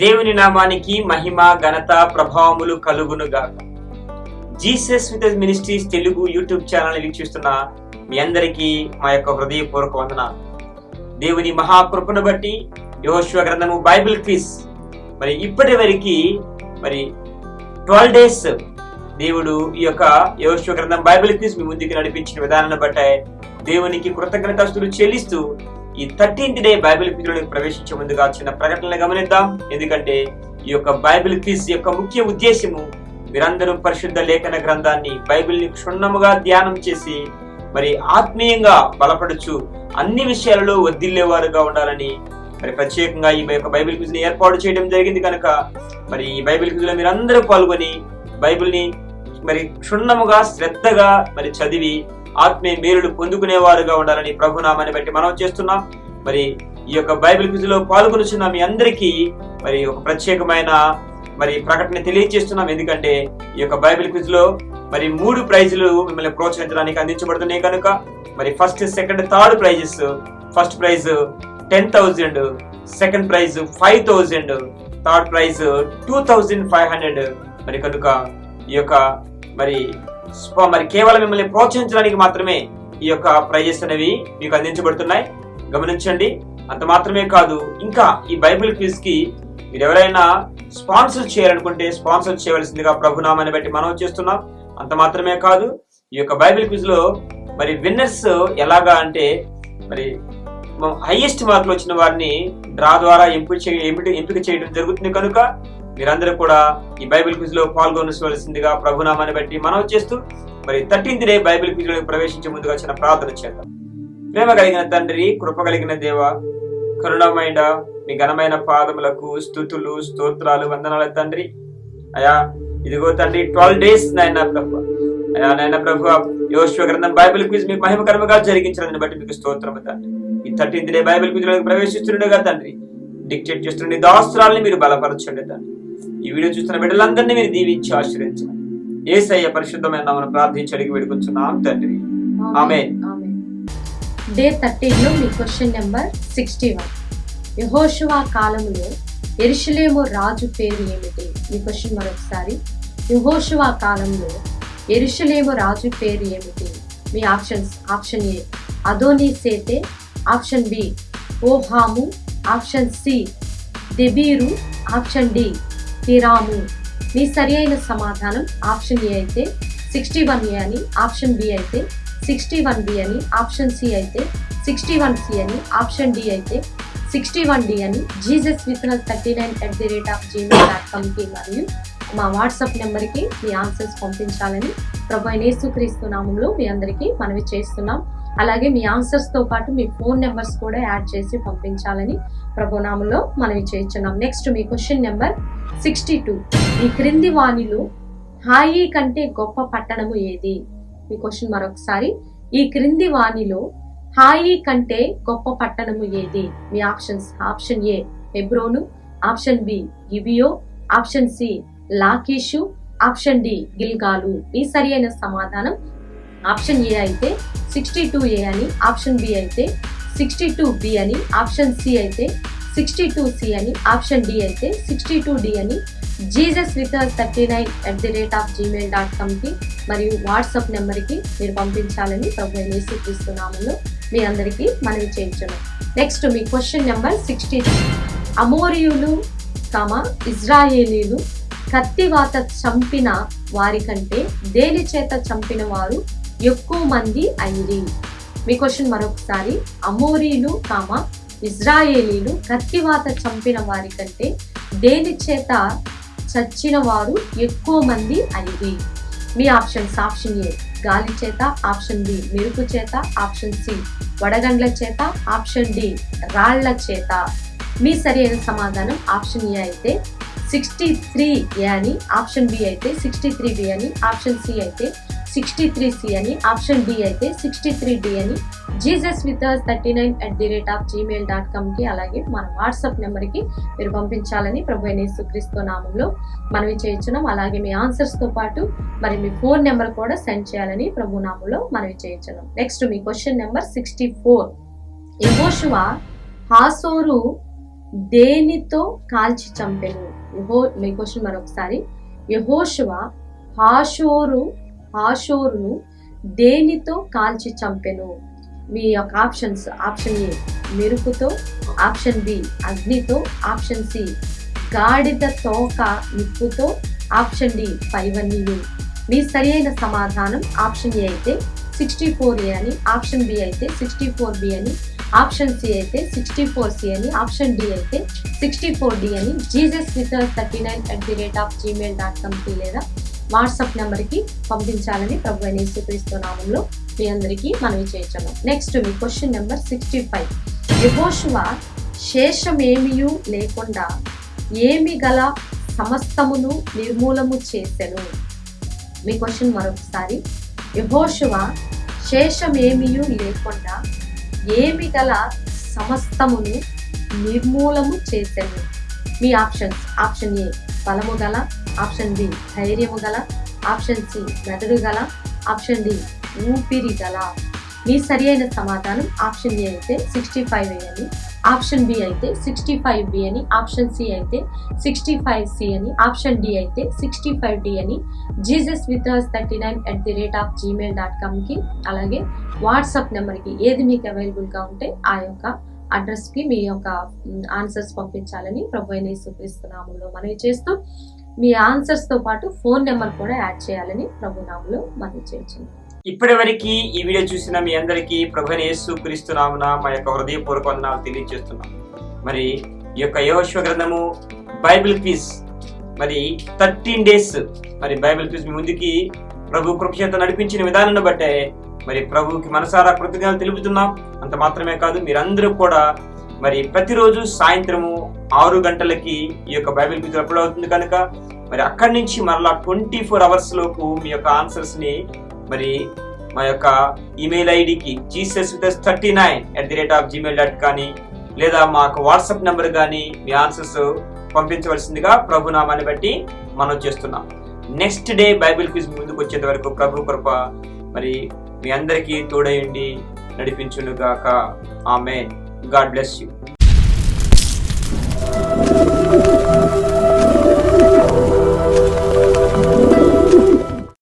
దేవుని నామానికి మహిమ ఘనత ప్రభావములు కలుగునుగాక. Jesus with ministries Telugu YouTube channel వీక్షిస్తున్న మీ అందరికీ మా యొక్క హృదయపూర్వక వందనాలు. దేవుని మహాకృపను బట్టి యెహోషువ గ్రంథము బైబిల్ క్విజ్ ఇప్పటి వరకు 12 డేస్ దేవుడు ఈ యొక్క యెహోషువ గ్రంథం బైబిల్ క్విజ్ మీ ముందుకు నడిపించిన విధానాన్ని బట్టి దేవునికి కృతజ్ఞతాస్తుతులు చెల్లిస్తూ ఈ 13th డే బైబిల్ క్విజ్ లోకి ప్రవేశించే ముందుగా చిన్న ప్రకటనలు గమనిద్దాం. ఎందుకంటే ఈ యొక్క బైబిల్ క్విజ్ యొక్క ముఖ్య ఉద్దేశము మీరందరూ పరిశుద్ధ లేఖన గ్రంథాన్ని బైబిల్ని క్షుణ్ణముగా ధ్యానం చేసి ఆత్మీయంగా బలపడుచు అన్ని విషయాలలో వర్ధిల్లేవారుగా ఉండాలని ప్రత్యేకంగా ఈ యొక్క బైబిల్ క్విజ్ ని ఏర్పాటు చేయడం జరిగింది. కనుక ఈ బైబిల్ క్విజ్ లో మీరందరూ పాల్గొని బైబిల్ని క్షుణ్ణముగా శ్రద్ధగా చదివి ఆత్మీయ మేలులు పొందుకునేవారుగా ఉండాలని ప్రభునామాన్ని బట్టి మనం చేస్తున్నాం. ఈ యొక్క బైబిల్ క్విజ్ లో పాల్గొనుచున్న మీ అందరికీ ఒక ప్రత్యేకమైన ప్రకటన తెలియజేస్తున్నాం. ఎందుకంటే ఈ యొక్క బైబిల్ క్విజ్ లో 3 ప్రైజులు మిమ్మల్ని ప్రోత్సహించడానికి అందించబడుతున్నాయి. కనుక first, second, third prices. First prize 10,000, second prize 5,000, third prize 2,500. కనుక ఈ యొక్క కేవలం మిమ్మల్ని ప్రోత్సహించడానికి మాత్రమే ఈ యొక్క ప్రైజెస్ అనేవి మీకు అందించబడుతున్నాయి. గమనించండి. అంత మాత్రమే కాదు, ఇంకా ఈ బైబిల్ క్విజ్ కి మీరు ఎవరైనా స్పాన్సర్ చేయాలనుకుంటే స్పాన్సర్ చేయవలసిందిగా ప్రభునామాన్ని బట్టి మనం చేస్తున్నాం. అంత మాత్రమే కాదు, ఈ యొక్క బైబిల్ క్విజ్ లో విన్నర్స్ ఎలాగా అంటే హైయెస్ట్ మార్కులు వచ్చిన వారిని డ్రా ద్వారా ఎంపిక చేయడం జరుగుతుంది. కనుక మీరందరూ కూడా ఈ బైబిల్ క్విజ్ లో పాల్గొనవలసిందిగా ప్రభునామాన్ని బట్టి మనం చేస్తూ 13th డే బైబిల్ క్విజ్ లో ప్రవేశించే ముందుగా చిన్న ప్రార్థన చేద్దాం. ప్రేమ కలిగిన తండ్రి, కృప కలిగిన దేవ, కరుణమైన మీ ఘనమైన పాదములకు స్తుతులు, స్తోత్రాలు, వందనాలు తండ్రి. అయా ఇదిగో తండ్రి 12 డేస్ నాయన ప్రభు, అయా నాయన ప్రభు యెహోషువ గ్రంథం బైబిల్ క్విజ్ మీకు మహిమకరముగా జరిగించడానికి బట్టి మీకు స్తోత్రము తండ్రి. ఈ 13th డే బైబిల్ క్విజ్ లో ప్రవేశిస్తుండగా తండ్రి డిక్టేట్ చేస్తుండే దాస్తురాల్ని మీరు బలపరచండి తండ్రి. ఈ వీడియో చూస్తున్న బిడ్డలందరినీ మీరు దీవించి ఆశీర్వదించండి. యేసయ్య పరిశుద్ధమైన నామమున ప్రార్థించి అడిగి వేడుకొంచున్నాం తండ్రి. ఆమేన్. డే 13 లో మీ క్వశ్చన్ నెంబర్ 61. యెహోషువ కాలములో యెరూషలేము రాజు పేరు ఏమిటి? ఈ క్వశ్చన్ మరొకసారి. యెహోషువ కాలంలో యెరూషలేము రాజు పేరు ఏమిటి? మీ ఆప్షన్స్: ఆప్షన్ ఏ అదోనీ సేతే, ఆప్షన్ బి ఓహాము, ఆప్షన్ సి దెబీరు, ఆప్షన్ డి హిరాము. మీ సరి అయిన సమాధానం ఆప్షన్ ఏ అయితే 61A అని, ఆప్షన్ బి అయితే 61B అని, ఆప్షన్ సి అయితే 61C అని, ఆప్షన్ డి అయితే 61D అని jesuswithness39@gmail.com కి మరియు మా వాట్సాప్ నెంబర్కి మీ ఆన్సర్స్ పంపించాలని ప్రభువైన యేసుక్రీస్తు నామములో మీ అందరికీ మనవి చేస్తున్నాం. అలాగే మీ ఆన్సర్స్ తో పాటు మీ ఫోన్ నెంబర్స్ కూడా యాడ్ చేసి పంపించాలని ప్రభు నామములో మనవి చేస్తున్నాం. నెక్స్ట్ మీ క్వశ్చన్ నెంబర్ 62. ఈ క్రింది వాణిలో హాయి కంటే గొప్ప పట్టణము ఏది? మీ క్వశ్చన్ మరొకసారి. ఈ క్రింది వాణిలో హాయి కంటే గొప్ప పట్టణము ఏది? మీ ఆప్షన్స్: ఆప్షన్ ఏ హెబ్రోను, ఆప్షన్ బి గిబియో, ఆప్షన్ సి లాకీషు, ఆప్షన్ డి గిల్గాలు. మీ సరి అయిన సమాధానం ఆప్షన్ ఏ అయితే 62A అని, ఆప్షన్ బి అయితే 62B అని, ఆప్షన్ సి అయితే 62C అని, ఆప్షన్ డి అయితే 62D అని jesuswithness39@gmail.com కి మరియు వాట్సాప్ నెంబర్కి మీరు పంపించాలని ప్రభువైన యేసుక్రీస్తు నామములో మీ అందరికీ మనవి చేయించును. నెక్స్ట్ మీ క్వశ్చన్ నెంబర్ 63. అమోరీయులు ఇజ్రాయేలీలు కత్తివాత చంపిన వారి కంటే దేని చేత చంపిన వారు ఎక్కువ మంది అయిరి? మీ క్వశ్చన్ మరొకసారి. అమోరీలు ఇజ్రాయేలీలు కత్తివాత చంపిన వారి కంటే దేని చేత చచ్చిన వారు ఎక్కువ మంది అయిరి? మీ ఆప్షన్స్: ఆప్షన్ ఏ గాలి చేత, ఆప్షన్ బి మెరుపు చేత, ఆప్షన్ సి వడగండ్ల చేత, ఆప్షన్ డి రాళ్ల చేత. మీ సరి అయిన సమాధానం ఆప్షన్ ఏ అయితే 63A అని, ఆప్షన్ బి అయితే 63B అని, ఆప్షన్ సి అయితే 63C అని, ఆప్షన్ డి అయితే 63D అని jesuswithness39@gmail.com కి అలాగే మన వాట్సాప్ నెంబర్కి మీరు పంపించాలని ప్రభువైన యేసుక్రీస్తు నామములో మనవి చేయించున్నాం. అలాగే మీ ఆన్సర్స్ తో పాటు మీ ఫోన్ నెంబర్ కూడా సెండ్ చేయాలని ప్రభు నామములో మనవి చేయించున్నాం. నెక్స్ట్ మీ క్వశ్చన్ నెంబర్ 64. యెహోషువ హాసోరు దేనితో కాల్చి చంపెను? మీ క్వశ్చన్ మరొకసారి. యెహోషువ హాసోరును దేనితో కాల్చి చంపెను? మీ యొక్క ఆప్షన్స్: ఆప్షన్ ఏ మెరుపుతో, ఆప్షన్ బి అగ్నితో, ఆప్షన్ సి గాడిద తోక నిప్పుతో, ఆప్షన్ డి పైవన్నీయు. మీ సరి అయిన సమాధానం ఆప్షన్ ఏ అయితే 64A అని, ఆప్షన్ బి అయితే 64B అని, ఆప్షన్ సి అయితే 64C అని, ఆప్షన్ డి అయితే 64D అని jesuswithus39@gmail.com లేదా వాట్సాప్ నెంబర్కి పంపించాలని ప్రభు అయిన యేసుక్రీస్తు నామములో మీ అందరికీ మనవి చేయించాను. నెక్స్ట్ మీ క్వశ్చన్ నెంబర్ 65. యెహోషువ శేషమేమియు లేకుండా ఏమి గల సమస్తమును నిర్మూలము చేసెను? మీ క్వశ్చన్ మరొకసారి. యెహోషువ శేషమేమియు లేకుండా ఏమి గల సమస్తమును నిర్మూలము చేసెను? మీ ఆప్షన్స్: ఆప్షన్ ఏ బలము గల, ఆప్షన్ బి ధైర్యము గల, ఆప్షన్ సి మెదడు గల, ఆప్షన్ డి ఊపిరి గల. మీ సరి అయిన సమాధానం ఆప్షన్ ఏ అయితే 65A అని, ఆప్షన్ బి అయితే 65B అని, ఆప్షన్ సి అయితే 65C అని, ఆప్షన్ డి అయితే 65D అని jesuswithus39@gmail.comకి అలాగే వాట్సాప్ నెంబర్కి ఏది మీకు అవైలబుల్గా ఉంటే ఆ యొక్క అడ్రస్కి మీ యొక్క ఆన్సర్స్ పంపించాలని ప్రభు అయిన యేసుక్రీస్తు నామములో మనవి చేస్తూ, మీ ఆన్సర్స్తో పాటు ఫోన్ నెంబర్ కూడా యాడ్ చేయాలని ప్రభు నామములో మనవి చేయించున్నాం. ఇప్పటి వరకు ఈ వీడియో చూసిన మీ అందరికీ ప్రభు అయిన యేసుక్రీస్తు నామమున మా యొక్క హృదయపూర్వక వందనాలు తెలియజేస్తున్నాం. మరి ఈ యొక్క యెహోషువ గ్రంథము బైబిల్ క్విజ్ మరి 13 days మరి బైబిల్ క్విజ్ మీ ముందుకి ప్రభు కృపచేత నడిపించిన విధానాన్ని బట్టే మరి ప్రభువుకి మనసారా కృతజ్ఞతలు తెలుపుతున్నాం. అంత మాత్రమే కాదు, మీరందరూ కూడా మరి ప్రతిరోజు సాయంత్రము 6 గంటలకి ఈ యొక్క బైబిల్ క్విజ్ అప్లోడ్ అవుతుంది కనుక మరి అక్కడి నుంచి మరలా 24 hours లోపు మీ యొక్క ఆన్సర్స్ ని మరి మా యొక్క ఈమెయిల్ ఐడికి jesuswithus39@gmail.com లేదా మాకు వాట్సాప్ నెంబర్ కానీ మీ ఆన్సర్స్ పంపించవలసిందిగా ప్రభు నామాన్ని బట్టి మనం చేస్తున్నాం. నెక్స్ట్ డే బైబిల్ క్విజ్ ముందుకు వచ్చేంత వరకు ప్రభు కృప మరి మీ అందరికీ తోడయుండి నడిపించునుగాక. ఆమేన్. God bless you.